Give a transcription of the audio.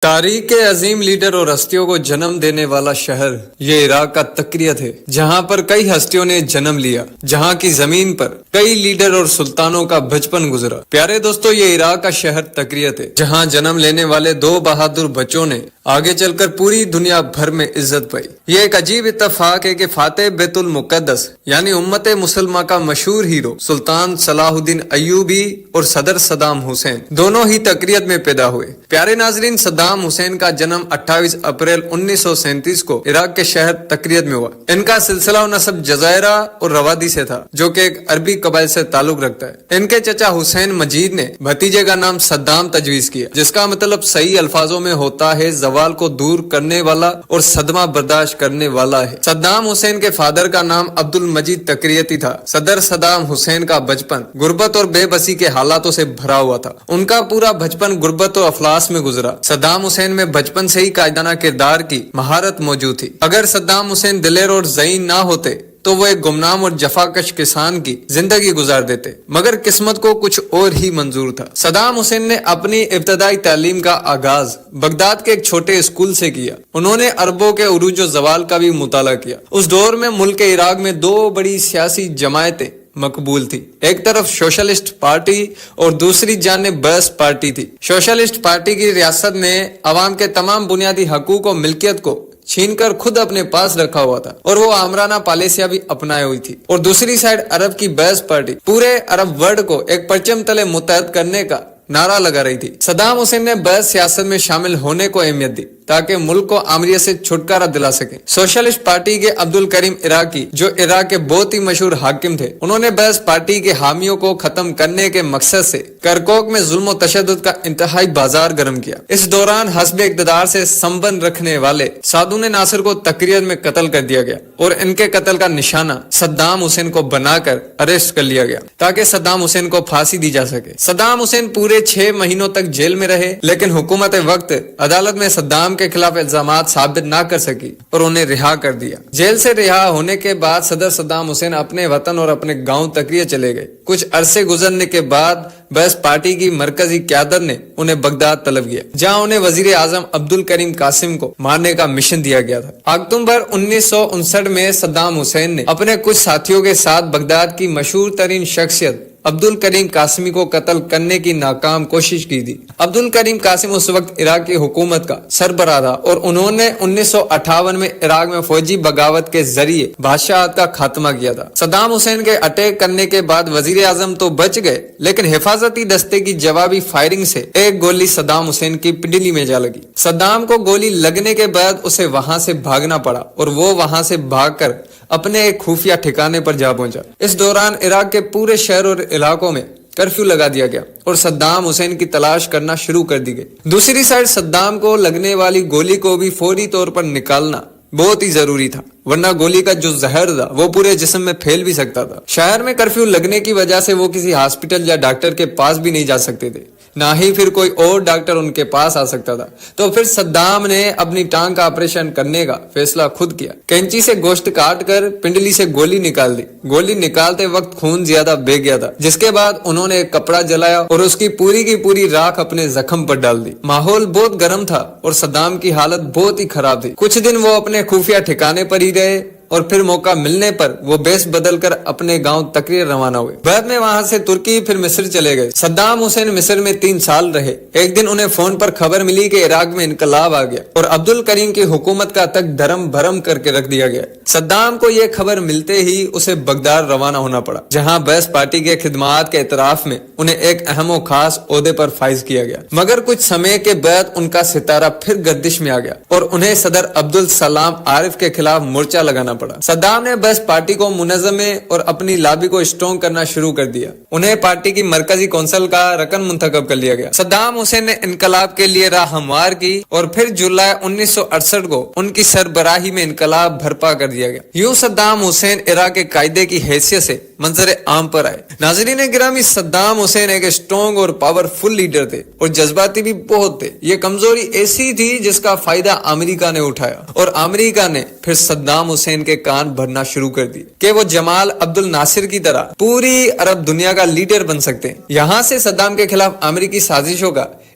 تاریخ کے عظیم لیڈر اور ہستیوں کو جنم دینے والا شہر یہ عراق کا تکریت ہے، جہاں پر کئی ہستیوں نے جنم لیا، جہاں کی زمین پر کئی لیڈر اور سلطانوں کا بچپن گزرا۔ پیارے دوستو، یہ عراق کا شہر تکریت ہے، جہاں جنم لینے والے دو بہادر بچوں نے آگے چل کر پوری دنیا بھر میں عزت پائی۔ یہ ایک عجیب اتفاق ہے کہ فاتح بیت المقدس یعنی امت مسلمہ کا مشہور ہیرو سلطان صلاح الدین ایوبی اور صدر صدام حسین دونوں ہی تکریت میں پیدا ہوئے۔ پیارے ناظرین، صدام حسین کا جنم 28 اپریل 1937 کو عراق کے شہر تکریت میں ہوا۔ ان کا سلسلہ و نسب جزائرہ اور روادی سے تھا، جو کہ ایک عربی قبائل سے تعلق رکھتا ہے۔ ان کے چچا حسین مجید نے بھتیجے کا نام صدام تجویز کیا، جس کا مطلب صحیح الفاظوں میں ہوتا ہے زوال کو دور کرنے والا اور صدمہ برداشت کرنے والا ہے۔ صدام حسین کے فادر کا نام عبد المجید تکریتی تھا۔ صدر صدام حسین کا بچپن غربت اور بے بسی کے حالاتوں سے بھرا ہوا تھا۔ ان کا پورا بچپن غربت اور افلاس میں گزرا۔ صدام حسین میں بچپن سے ہی قائدانہ کردار کی مہارت موجود تھی۔ اگر صدام حسین دلیر اور ذہین نہ ہوتے تو وہ ایک گمنام اور جفاکش کسان کی زندگی گزار دیتے، مگر قسمت کو کچھ اور ہی منظور تھا۔ صدام حسین نے اپنی ابتدائی تعلیم کا آغاز بغداد کے ایک چھوٹے اسکول سے کیا۔ انہوں نے عربوں کے عروج و زوال کا بھی مطالعہ کیا۔ اس دور میں ملک عراق میں دو بڑی سیاسی جماعتیں مقبول تھی، ایک طرف سوشلسٹ پارٹی اور دوسری جانب بعث پارٹی تھی۔ سوشلسٹ پارٹی کی ریاست نے عوام کے تمام بنیادی حقوق و ملکیت کو چھین کر خود اپنے پاس رکھا ہوا تھا اور وہ آمرانہ پالیسیاں بھی اپنائے ہوئی تھی، اور دوسری سائڈ عرب کی بعث پارٹی پورے عرب ورلڈ کو ایک پرچم تلے متحد کرنے کا نعرہ لگا رہی تھی۔ صدام حسین نے بعث سیاست میں شامل ہونے کو اہمیت دی تاکہ ملک کو آمریت سے چھٹکارا دلا سکے۔ سوشلسٹ پارٹی کے عبد الکریم عراقی، جو عراق کے بہت ہی مشہور حاکم تھے، انہوں نے بعث پارٹی کے حامیوں کو ختم کرنے کے مقصد سے کرکوک میں ظلم و تشدد کا انتہائی بازار گرم کیا۔ اس دوران حسب اقتدار سے سمبند رکھنے والے سعدون ناصر کو تکریت میں قتل کر دیا گیا، اور ان کے قتل کا نشانہ صدام حسین کو بنا کر اریسٹ کر لیا گیا تاکہ صدام حسین کو پھانسی دی جا سکے۔ صدام حسین پورے 6 مہینوں تک جیل میں رہے، لیکن حکومت وقت عدالت میں صدام کے خلاف الزامات ثابت نہ کر سکی اور انہیں رہا کر دیا۔ جیل سے رہا ہونے کے بعد صدر صدام حسین اپنے وطن اور اپنے گاؤں تکریت چلے گئے۔ کچھ عرصے گزرنے کے بعد بعث پارٹی کی مرکزی قیادت نے انہیں بغداد طلب کیا، جہاں انہیں وزیر اعظم عبد الکریم قاسم کو مارنے کا مشن دیا گیا تھا۔ اکتوبر 1959 میں صدام حسین نے اپنے کچھ ساتھیوں کے ساتھ بغداد کی مشہور ترین شخصیت عبد الکریم قاسمی کو قتل کرنے کی ناکام کوشش کی تھی۔ عبد الکریم قاسم اس وقت عراق کی حکومت کا سربراہ تھا، اور انہوں نے 1958 میں عراق میں فوجی بغاوت کے ذریعے بادشاہت کا خاتمہ کیا تھا۔ صدام حسین کے اٹیک کرنے کے بعد وزیر اعظم تو بچ گئے، لیکن حفاظتی دستے کی جوابی فائرنگ سے ایک گولی صدام حسین کی پنڈلی میں جا لگی۔ صدام کو گولی لگنے کے بعد اسے وہاں سے بھاگنا پڑا، اور وہ وہاں سے بھاگ کر اپنے ایک خفیہ ٹھکانے پر جا پہنچا۔ اس دوران عراق کے پورے شہر اور علاقوں میں کرفیو لگا دیا گیا اور صدام حسین کی تلاش کرنا شروع کر دی گئی۔ دوسری سائڈ صدام کو لگنے والی گولی کو بھی فوری طور پر نکالنا بہت ہی ضروری تھا، ورنہ گولی کا جو زہر تھا وہ پورے جسم میں پھیل بھی سکتا تھا۔ شہر میں کرفیو لگنے کی وجہ سے وہ کسی ہاسپٹل یا ڈاکٹر کے پاس بھی نہیں جا سکتے تھے، نہ ہی پھر کوئی اور ڈاکٹر ان کے پاس آ سکتا تھا۔ تو پھر صدام نے اپنی ٹانگ کا آپریشن کرنے کا فیصلہ خود کیا۔ کینچی سے گوشت کاٹ کر پنڈلی سے گولی نکال دی۔ گولی نکالتے وقت خون زیادہ بہہ گیا تھا، جس کے بعد انہوں نے ایک کپڑا جلایا اور اس کی پوری راکھ اپنے زخم پر ڈال دی۔ ماحول بہت گرم تھا اور صدام کی حالت بہت ہی خراب تھی۔ کچھ دن وہ اپنے خفیہ ٹھکانے پر ہی رہے، اور پھر موقع ملنے پر وہ بیس بدل کر اپنے گاؤں تکریت روانہ ہوئے۔ بعد میں وہاں سے ترکی پھر مصر چلے گئے۔ صدام حسین مصر میں 3 سال رہے۔ ایک دن انہیں فون پر خبر ملی کہ عراق میں انقلاب آ گیا اور عبد الکریم کی حکومت کا تک دھرم بھرم کر کے رکھ دیا گیا۔ صدام کو یہ خبر ملتے ہی اسے بغداد روانہ ہونا پڑا، جہاں بعث پارٹی کے خدمات کے اعتراف میں انہیں ایک اہم و خاص عہدے پر فائز کیا گیا۔ مگر کچھ سمے کے بعد ان کا ستارہ پھر گردش میں آ گیا اور انہیں صدر عبد السلام عارف کے خلاف مورچہ لگانا پڑا۔ صدام نے بعث پارٹی کو منظمے اور اپنی لابی کو اسٹرانگ کرنا شروع کر دیا۔ انہیں پارٹی کی مرکزی کونسل کا رکن منتخب کر لیا گیا۔ صدام حسین نے انقلاب کے لیے راہ ہموار کی اور پھر جولائی 1968 کو ان کی سربراہی میں انقلاب برپا کر دیا گیا۔ یوں صدام حسین عراق کے قائدے کی حیثیت سے منظر عام پر آئے۔ ناظرین گرامی، صدام حسین ایک اسٹرانگ اور پاورفل لیڈر تھے اور جذباتی بھی بہت تھے۔ یہ کمزوری ایسی تھی جس کا فائدہ امریکہ نے اٹھایا، اور امریکہ نے پھر صدام حسین کے کان بھرنا شروع کر دی کہ وہ جمال عبد الناصر کی طرح پوری عرب دنیا کا لیڈر بن سکتے ہیں۔ یہاں سے صدام کے خلاف امریکی سازشوں کا